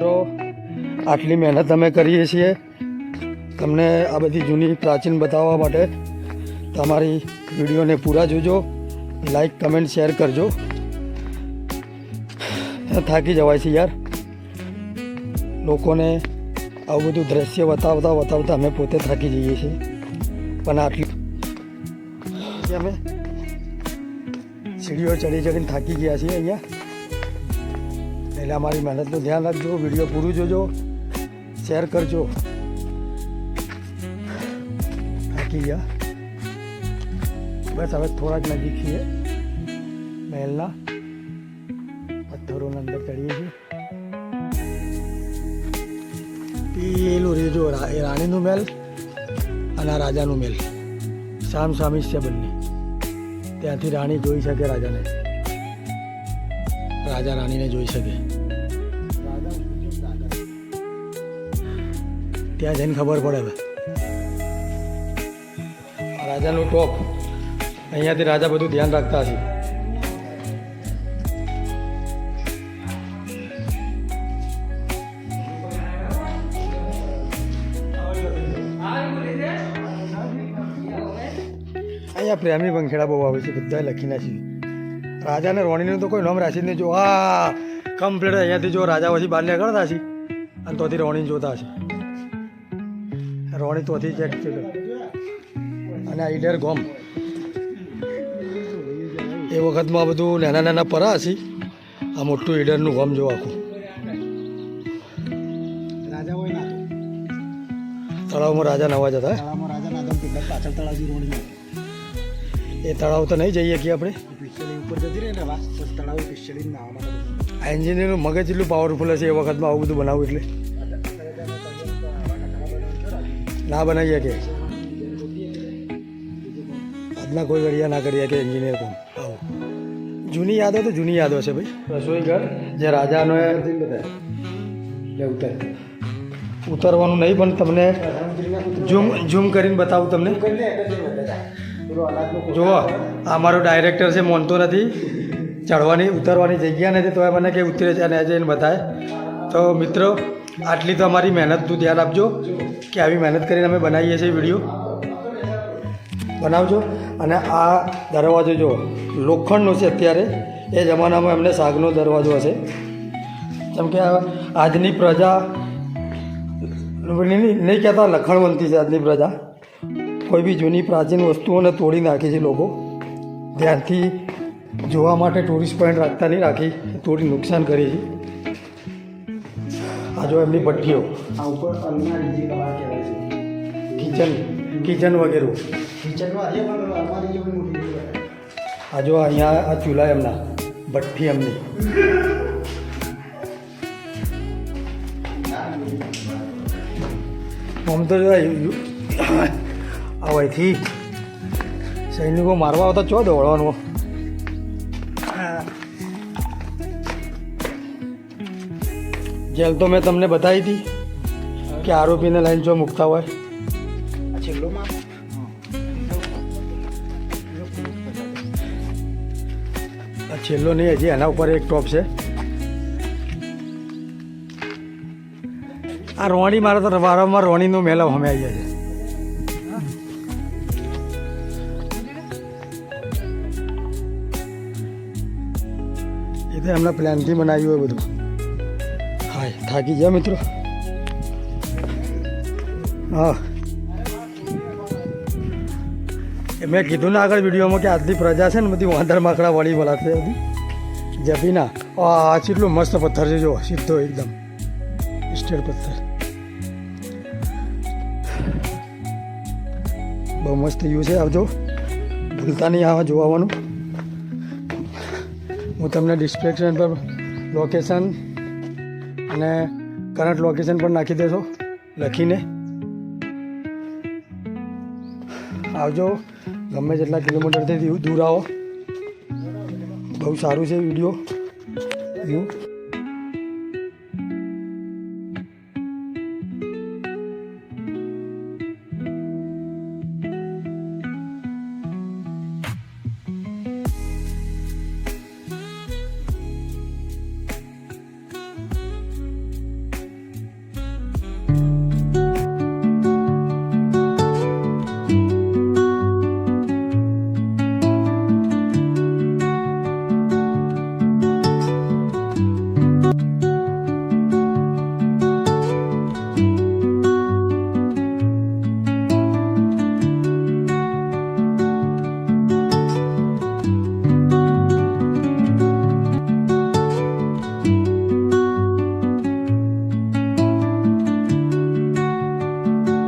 મિત્રો આટલી મહેનત અમે કરીએ છીએ તમને આ બધી જૂની પ્રાચીન બતાવવા માટે. તમારી વિડીયોને પૂરા જોજો, લાઈક કમેન્ટ શેર કરજો. થાકી જવાય છે યાર, લોકોને આવું બધું દ્રશ્ય બતાવતા અમે પોતે થાકી જઈએ છીએ. પણ આટલી અમે સીડીઓ ચડીને થાકી ગયા છીએ અહીંયા. એટલે અમારી મહેનતનું ધ્યાન રાખજો, વિડીયો પૂરું જોજો, શેર કરજો. થાકી ગયા બસ, હવે થોડાક નજીક છીએ મહેલના. પથ્થરોના અંદર ચડીએ છીએ. પેલું રેજો એ રાણીનું મહેલ અને આ રાજાનું મહેલ સામસામી છે બંને. ત્યાંથી રાણી જોઈ શકે રાજાને, રાજા રાણીને જોઈ શકે. ત્યાં જઈને ખબર પડે. હવે રાજાનું ટોપ અહીંયાથી રાજા બધું ધ્યાન રાખતા હશે. અહીંયા પ્રેમી પંખેડા બહુ આવે છે, બધા લખીને છે. રાજાને રોણીનું તો કોઈ નામ રાખી નહીં. જો હા કમ્પ્લીટ અહીંયાથી જો રાજા પછી બહાર નીકળતા હશે અને તોથી રોણીને જોતા હશે. રોણી તોથી ચેક છે. અને આ ઈડર ગોમ એ વખતમાં આ બધું નાના પરા હશે. આ મોટું ઈડરનું ગોમ જો આખું. તળાવમાં રાજા નવા જતા. એ તળાવ તો નહીં જઈએ કે આપણે ઉપર જતી રહે ને તળાવ આ એન્જિનિયરનું મગજ એટલું પાવરફુલ હશે એ વખતમાં આવું બધું બનાવવું. એટલે ના બનાવીએ કે આજના કોઈ ઘડિયા ના કરીએ કે એન્જિનિયર કોણ. આવું જૂની યાદો તો જૂની યાદો છે ભાઈ. રસોઈ ઘર જે રાજાનો ઉતરવાનું નહીં, પણ તમને ઝૂમ કરીને બતાવું તમને. જુઓ આ મારો ડાયરેક્ટર છે, માનતો નથી, ચડવાની ઉતરવાની જગ્યા નથી, તો એ મને કે ઉતરે છે અને જઈને બતાવે. તો મિત્રો આટલી તો અમારી મહેનતનું ધ્યાન આપજો કે આવી મહેનત કરીને અમે બનાવીએ છીએ વિડીયો. બનાવજો. અને આ દરવાજો જો લોખંડનો છે અત્યારે, એ જમાનામાં એમને સાગનો દરવાજો હશે. જેમ કે આજની પ્રજા નહીં કહેતા લખણવંતી છે આજની પ્રજા. કોઈ બી જૂની પ્રાચીન વસ્તુઓને તોડી નાખી છે લોકો. ધ્યાનથી જોવા માટે ટુરિસ્ટ પોઈન્ટ રાખતા નહીં રાખી, થોડી નુકસાન કરી છે. આ જો એમની ભઠ્ઠીઓ, આ ઉપર કિચન વગેરે. આ જો અહીંયા આ ચૂલા એમના, ભઠ્ઠી એમની. આમ તો જો અહીંથી સૈનિકો મારવા આવતા ચો દોડવાનું. જેલ તો મેં તમને બતાવી હતી કે આરોપીને લાઈન જો મૂકતા હોય. આ છેલ્લો નહીં, હજી એના ઉપર એક ટોપ છે. આ રોણી મારે તો વારંવાર રોણીનો મેળો અમે આવી જાય છે. એ તો એમના પ્લાનથી બનાવ્યું હોય બધું. હા થાકી ગયા મિત્રો. હા મેં કીધું ને આગળ વિડીયોમાં કે આજની પ્રજા છે ને બધી વાંદર માકડા વળી બોલાશે બધી જપીના. આ કેટલું મસ્ત પથ્થર છે જો, સીધો એકદમ સ્ટેટ પથ્થર. બહુ મસ્ત વ્યૂ છે. આવજો, ભૂલતા નહીં આવા જોવાનું. હું તમને ડિસ્ક્રિપ્શન પર લોકેશન અને કરંટ લોકેશન પણ નાખી દેશો લખીને. આવજો, ગમે જેટલા કિલોમીટરથી દૂર આવો. બહુ સારું છે વિડીયો વ્યૂ.